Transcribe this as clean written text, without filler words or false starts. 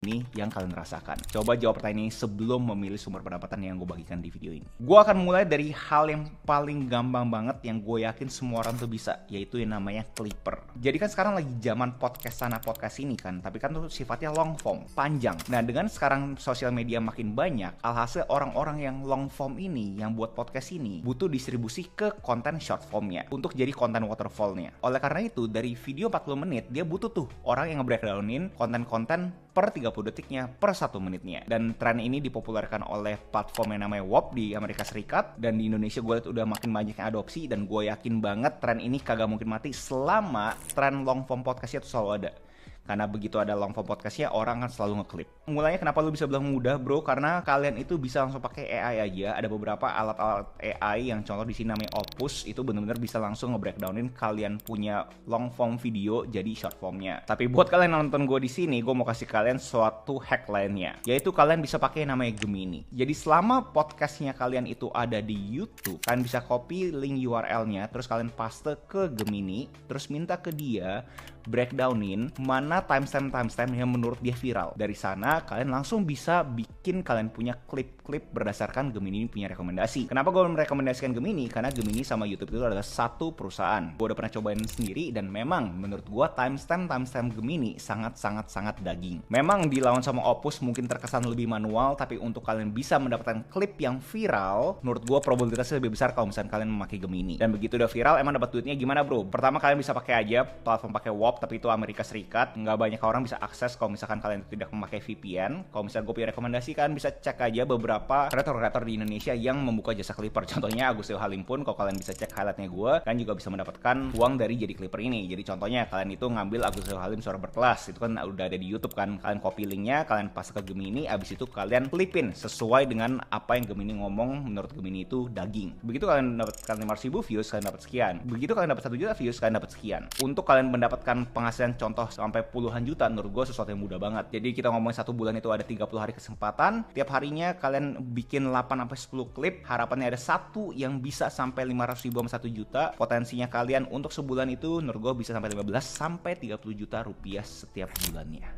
ini yang kalian rasakan? Coba jawab pertanyaan ini sebelum memilih sumber pendapatan yang gue bagikan di video ini. Gue akan mulai dari hal yang paling gampang banget yang gue yakin semua orang tuh bisa, yaitu yang namanya Clipper. Jadi kan sekarang lagi zaman podcast sana podcast ini kan, tapi kan tuh sifatnya long form, panjang. Nah dengan sekarang sosial media makin banyak, alhasil orang-orang yang long form ini, yang buat podcast ini, butuh distribusi ke konten short formnya untuk jadi konten waterfallnya. Oleh karena itu dari video 40 menit dia butuh tuh orang yang nge-breakdownin konten-konten per 30 detiknya per 1 menitnya. Dan tren ini dipopulerkan oleh platform yang namanya WOP di Amerika Serikat, dan di Indonesia gue lihat udah makin banyak yang adopsi, dan gue yakin banget tren ini kagak mungkin mati selama tren long form podcastnya tuh selalu ada. Karena begitu ada long form podcastnya, orang kan selalu ngeklip. Mulanya kenapa lu bisa bilang mudah bro? Karena kalian itu bisa langsung pakai AI aja. Ada beberapa alat-alat AI yang contoh di sini namanya Opus. Itu bener-bener bisa langsung nge-breakdownin kalian punya long form video jadi short formnya. Tapi buat kalian yang nonton gue di sini, gue mau kasih kalian suatu hack lainnya. Yaitu kalian bisa pakai namanya Gemini. Jadi selama podcastnya kalian itu ada di YouTube, kalian bisa copy link URL-nya, terus kalian paste ke Gemini, terus minta ke dia breakdownin mana timestamp yang menurut dia viral. Dari sana kalian langsung bisa bikin kalian punya klip-klip berdasarkan Gemini punya rekomendasi. Kenapa gue merekomendasikan Gemini? Karena Gemini sama YouTube itu adalah satu perusahaan. Gue udah pernah cobain sendiri dan memang menurut gue timestamp Gemini sangat daging. Memang dilawan sama Opus mungkin terkesan lebih manual, tapi untuk kalian bisa mendapatkan klip yang viral, menurut gue probabilitasnya lebih besar kalau misalnya kalian memakai Gemini. Dan begitu udah viral, emang dapat duitnya gimana bro? Pertama kalian bisa pakai aja platform pakai WOP, tapi itu Amerika Serikat. Nggak banyak orang bisa akses kalau misalkan kalian tidak memakai VPN. Kalau misalnya gue punya rekomendasi, kalian bisa cek aja beberapa kreator-kreator di Indonesia yang membuka jasa Clipper. Contohnya Agustio Halim pun, kalau kalian bisa cek highlightnya gue, kalian juga bisa mendapatkan uang dari jadi Clipper ini. Jadi contohnya kalian itu ngambil Agustio Halim suara berkelas, itu kan udah ada di YouTube kan. Kalian copy linknya, kalian paste ke Gemini, abis itu kalian clipin sesuai dengan apa yang Gemini ngomong. Menurut Gemini itu daging. Begitu kalian mendapatkan 500.000 views, kalian dapat sekian. Begitu kalian dapat 1 juta views, kalian dapat sekian. Untuk kalian mendapatkan penghasilan contoh sampai puluhan juta, menurut gue sesuatu yang mudah banget. Jadi kita ngomongin 1 bulan itu ada 30 hari kesempatan. Tiap harinya kalian bikin 8-10 klip. Harapannya ada satu yang bisa sampai 500.000 sama 1 juta. Potensinya kalian untuk sebulan itu menurut gue bisa sampai 15-30 juta rupiah setiap bulannya.